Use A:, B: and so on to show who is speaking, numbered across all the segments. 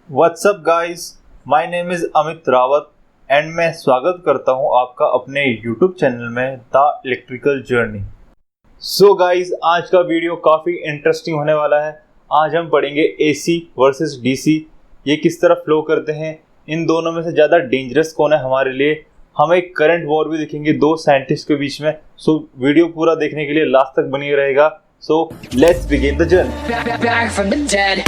A: WhatsApp guys, my name is Amit Rawat and मैं स्वागत करता हूं आपका अपने यूट्यूब चैनल में the electrical journey. So guys, आज का वीडियो काफ़ी इंटरेस्टिंग होने वाला है। आज हम पढ़ेंगे एसी वर्सेस डीसी, ये किस तरह फ्लो करते हैं, इन दोनों में से ज़्यादा डेंजरस कौन है हमारे लिए। हम एक करंट वॉर भी देखेंगे दो साइंटिस्ट के बीच में। सो वीडियो पूरा देखने के लिए लास्ट तक बनी रहेगा। So let's begin the journey.
B: Back from the dead.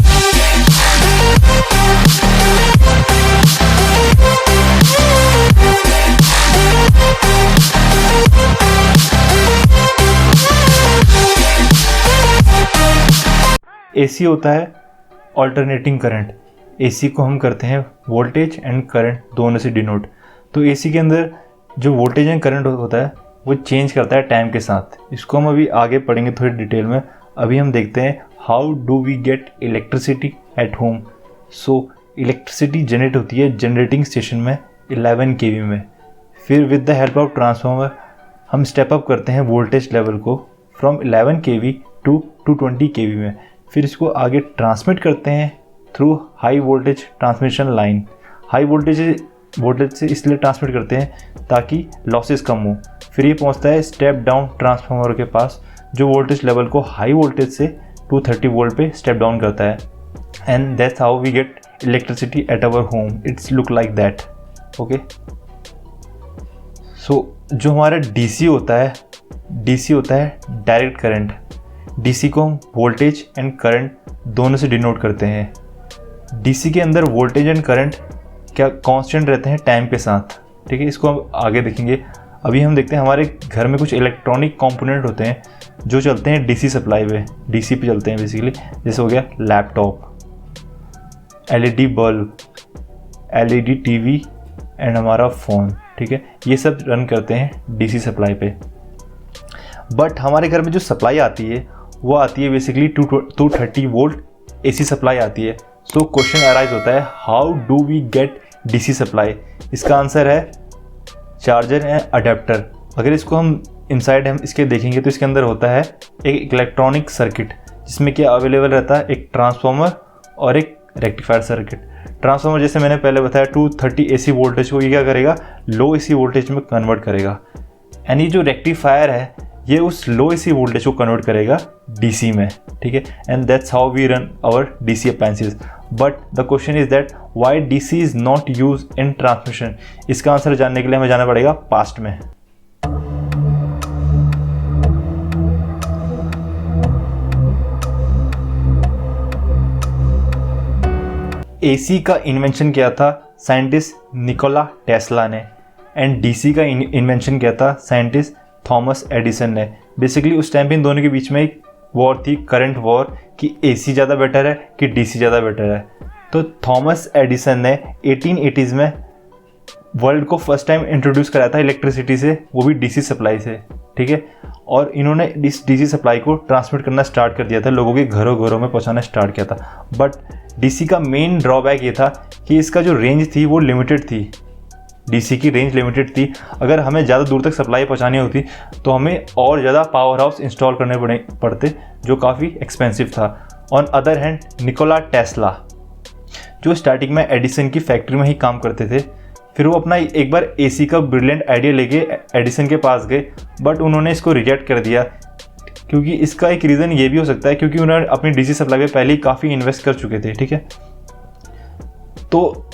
A: AC होता है ऑल्टरनेटिंग करंट। एसी को हम करते हैं वोल्टेज एंड करंट दोनों से डिनोट। तो एसी के अंदर जो वोल्टेज एंड करंट होता है वो चेंज करता है टाइम के साथ। इसको हम अभी आगे पढ़ेंगे थोड़ी डिटेल में। अभी हम देखते हैं how do we get electricity at home. So electricity generate होती है जनरेटिंग स्टेशन में 11 kV में। फिर with the help of transformer हम स्टेप अप करते हैं वोल्टेज लेवल को फ्रॉम 11 kV टू 220 kV में। फिर इसको आगे ट्रांसमिट करते हैं through high voltage transmission line. High voltage से इसलिए ट्रांसमिट करते हैं ताकि लॉसेस कम हो। फिर ये पहुंचता है स्टेप डाउन ट्रांसफार्मर के पास, जो वोल्टेज लेवल को हाई वोल्टेज से 230 वोल्ट पे स्टेप डाउन करता है। And that's how we get electricity at our home. It's look like that. Okay, so जो हमारा डीसी होता है डायरेक्ट करंट। डीसी को हम वोल्टेज एंड करंट दोनों से डिनोट करते हैं। डीसी के अंदर वोल्टेज एंड करंट क्या कांस्टेंट रहते हैं टाइम के साथ। ठीक है, इसको हम आगे देखेंगे। अभी हम देखते हैं हमारे घर में कुछ इलेक्ट्रॉनिक कंपोनेंट होते हैं जो चलते हैं डीसी सप्लाई पे, डीसी पे चलते हैं बेसिकली। जैसे हो गया laptop, LED bulb, LED TV and हमारा फ़ोन। ठीक है, ये सब रन करते हैं डीसी सप्लाई पे। बट हमारे घर में जो सप्लाई आती है वो आती है बेसिकली 230 वोल्ट एसी सप्लाई आती है। सो क्वेश्चन अराइज होता है how do we get DC supply. इसका आंसर है चार्जर एंड अडेप्टर। अगर इसको हम इनसाइड हम इसके देखेंगे तो इसके अंदर होता है एक इलेक्ट्रॉनिक सर्किट जिसमें क्या अवेलेबल रहता है, एक ट्रांसफार्मर और एक रेक्टिफायर सर्किट। ट्रांसफार्मर जैसे मैंने पहले बताया 230 एसी वोल्टेज को ये क्या करेगा, लो एसी वोल्टेज में कन्वर्ट करेगा। एंड ये जो रेक्टिफायर है ये उस लो एसी वोल्टेज को कन्वर्ट करेगा डीसी में। ठीक है, and that's how we run our DC appliances. But the question is that why DC is not use in transmission. इसका आंसर जानने के लिए हमें जाना पड़ेगा पास्ट में। एसी का इन्वेंशन किया था साइंटिस्ट निकोला टेस्ला ने, एंड डीसी का इन्वेंशन किया था साइंटिस्ट थॉमस एडिसन ने। बेसिकली उस टाइम पे इन दोनों के बीच में एक वॉर थी, करंट वॉर, कि एसी ज़्यादा बेटर है कि डीसी ज़्यादा बेटर है। तो थॉमस एडिसन ने 1880s में वर्ल्ड को फर्स्ट टाइम इंट्रोड्यूस कराया था इलेक्ट्रिसिटी से, वो भी डीसी सप्लाई से। ठीक है, और इन्होंने इस डीसी सप्लाई को ट्रांसमिट करना स्टार्ट कर दिया था, लोगों के घरों घरों में पहुंचाना स्टार्ट किया था। बट डीसी का मेन ड्रॉबैक ये था कि इसका जो रेंज थी वो लिमिटेड थी। डीसी की रेंज लिमिटेड थी। अगर हमें ज़्यादा दूर तक सप्लाई पहुंचानी होती तो हमें और ज़्यादा पावर हाउस इंस्टॉल करने पड़ते, जो काफ़ी एक्सपेंसिव था। On other hand Nikola Tesla, जो स्टार्टिंग में एडिसन की फैक्ट्री में ही काम करते थे, फिर वो अपना एक बार एसी का ब्रिलियंट आइडिया लेके एडिसन के पास गए, बट उन्होंने इसको रिजेक्ट कर दिया। क्योंकि इसका एक रीज़न ये भी हो सकता है क्योंकि उन्होंने अपनी डीसी सप्लाई पे पहले ही काफ़ी इन्वेस्ट कर चुके थे। ठीक है, तो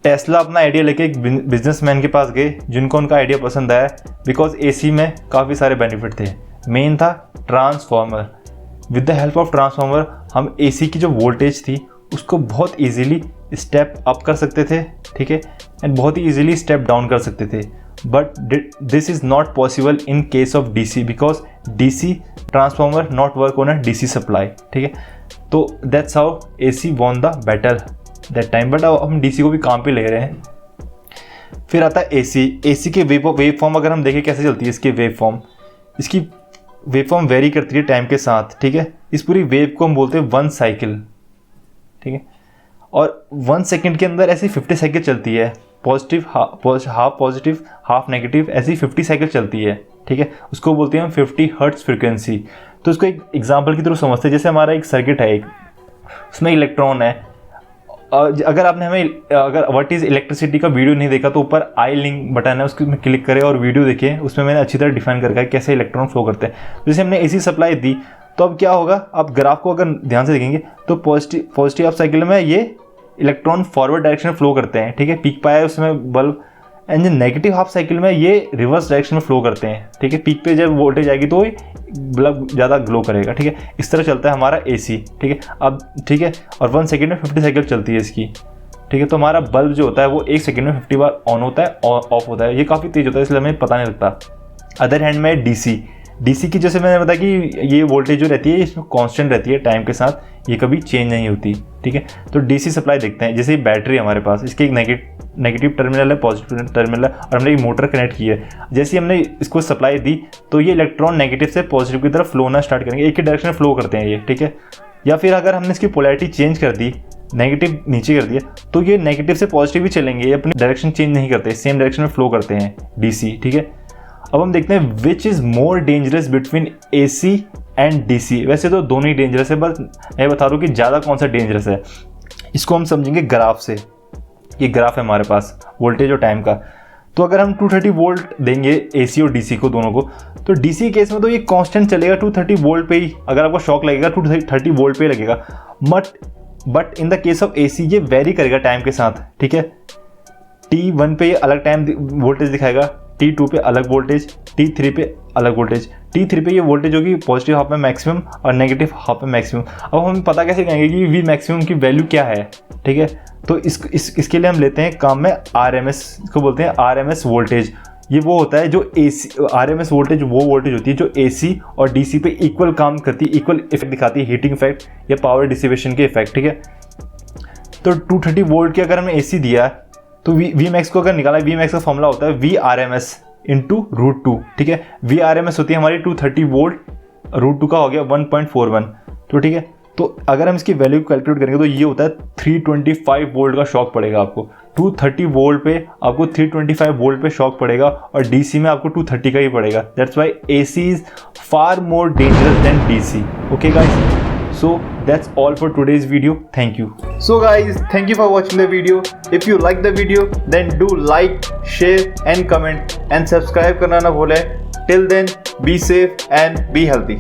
A: टेस्ला अपना आइडिया लेके एक बिजनेसमैन के पास गए जिनको उनका आइडिया पसंद आया, बिकॉज एसी में काफ़ी सारे बेनिफिट थे। मेन था transformer. With the help of transformer हम एसी की जो वोल्टेज थी उसको बहुत इजीली स्टेप अप कर सकते थे। ठीक है, एंड बहुत ही इजीली स्टेप डाउन कर सकते थे। But this is not possible in case of DC, because DC transformer not work on a DC supply. ठीक है, तो that's how AC won the battle that time. But अब हम DC को भी काम पे ले रहे हैं। फिर आता है एसी के वेव फॉर्म। अगर हम देखें कैसे चलती है इसकी वेव फॉर्म वेरी करती है टाइम के साथ। ठीक है, इस पूरी वेव को हम बोलते हैं 1 साइकिल। ठीक है, और 1 सेकेंड के अंदर ऐसी 50 साइकिल चलती है। हाफ पॉजिटिव हाफ नेगेटिव, ऐसी 50 साइकिल चलती है। ठीक है, उसको बोलते हैं हम 50 हर्ट्ज फ्रिक्वेंसी। तो इसको एक एग्जांपल की तरह समझते हैं। जैसे हमारा एक सर्किट है, उसमें इलेक्ट्रॉन है अगर आपने अगर व्हाट इज़ इलेक्ट्रिसिटी का वीडियो नहीं देखा तो ऊपर आई लिंक बटन है, उसमें क्लिक करें और वीडियो देखिए, उसमें मैंने अच्छी तरह डिफाइन कर रखा है कैसे इलेक्ट्रॉन फ्लो करते हैं। जैसे हमने एसी सप्लाई दी तो अब क्या होगा, आप ग्राफ को अगर ध्यान से देखेंगे तो पॉजिटिव हाफ साइकिल में ये इलेक्ट्रॉन फॉरवर्ड डायरेक्शन में फ्लो करते हैं, ठीक है, पीक पाया उसमें bulb, and negative half cycle में ये रिवर्स डायरेक्शन में फ्लो करते हैं, ठीक है, पीक पे जब वोल्टेज आएगी तो बल्ब ज़्यादा ग्लो करेगा, ठीक है। इस तरह चलता है हमारा एसी, ठीक है। अब ठीक है, और 1 सेकेंड में 50 साइकिल चलती है इसकी, ठीक है। तो हमारा बल्ब जो होता है वो 1 सेकेंड में 50 बार ऑन होता है और ऑफ होता है, ये काफ़ी तेज होता है इसलिए हमें पता नहीं लगता। अदर हैंड में डीसी की जैसे मैंने बताया कि ये वोल्टेज जो रहती है इसमें कांस्टेंट रहती है टाइम के साथ, ये कभी चेंज नहीं होती, ठीक है। तो डीसी सप्लाई देखते हैं, जैसे बैटरी हमारे पास, इसके एक नेगेटिव टर्मिनल है, पॉजिटिव टर्मिनल है, और हमने एक मोटर कनेक्ट की है। जैसे हमने इसको सप्लाई दी तो ये इलेक्ट्रॉन नेगेटिव से पॉजिटिव की तरफ फ्लो होना स्टार्ट करेंगे, एक ही डायरेक्शन में फ्लो करते हैं ये, ठीक है। या फिर अगर हमने इसकी पोलैरिटी चेंज कर दी, नेगेटिव नीचे कर दिया, तो ये नेगेटिव से पॉजिटिव ही चलेंगे, ये अपनी डायरेक्शन चेंज नहीं करते, सेम डायरेक्शन में फ्लो करते हैं डीसी, ठीक है। अब हम देखते हैं which is more dangerous between AC and DC. वैसे तो दोनों ही डेंजरस है, बस मैं बता रहा हूँ कि ज़्यादा कौन सा डेंजरस है। इसको हम समझेंगे ग्राफ से। ये ग्राफ है हमारे पास वोल्टेज और टाइम का। तो अगर हम 230 वोल्ट देंगे एसी और डीसी को, दोनों को, तो डीसी केस में तो ये कांस्टेंट चलेगा 230 वोल्ट पे ही। अगर आपको शॉक लगेगा 230 वोल्ट पे ही लगेगा। But in the case of AC ये वेरी करेगा टाइम के साथ, ठीक है। T1 पे ये अलग टाइम वोल्टेज दिखाएगा, T2 पे अलग वोल्टेज, T3 पे अलग वोल्टेज। T3 पे ये वोल्टेज होगी पॉजिटिव हाफ में मैक्सिमम और नेगेटिव हाफ में मैक्सिमम। अब हम पता कैसे करेंगे कि V मैक्सिमम की वैल्यू क्या है, ठीक है। तो इसके लिए हम लेते हैं काम में RMS, इसको बोलते हैं RMS वोल्टेज। ये वो होता है जो AC, RMS वोल्टेज वो वोल्टेज होती है जो AC और DC पे इक्वल काम करती है, इक्वल इफेक्ट दिखाती है, हीटिंग इफेक्ट या पावर डिसिपेशन के इफेक्ट, ठीक है। तो 230 वोल्ट की अगर हमने AC दिया तो वी मैक्स को अगर निकाला, वी मैक्स का फॉर्मूला होता है VRMS इंटू √2, ठीक है। VRMS होती है हमारी 230 वोल्ट, √2 का हो गया 1.41, तो ठीक है। तो अगर हम इसकी वैल्यू कैलकुलेट करेंगे तो ये होता है 325 वोल्ट का शॉक पड़ेगा आपको। 230 वोल्ट पे आपको 325 वोल्ट पे शॉक पड़ेगा और डीसी में आपको 230 का ही पड़ेगा। That's why AC is far more dangerous than DC. Okay guys, so that's all for today's video. Thank you. So guys, thank you for watching the video. If you like the video then do like, share and comment and subscribe करना ना भूलें. Till then, be safe and be healthy.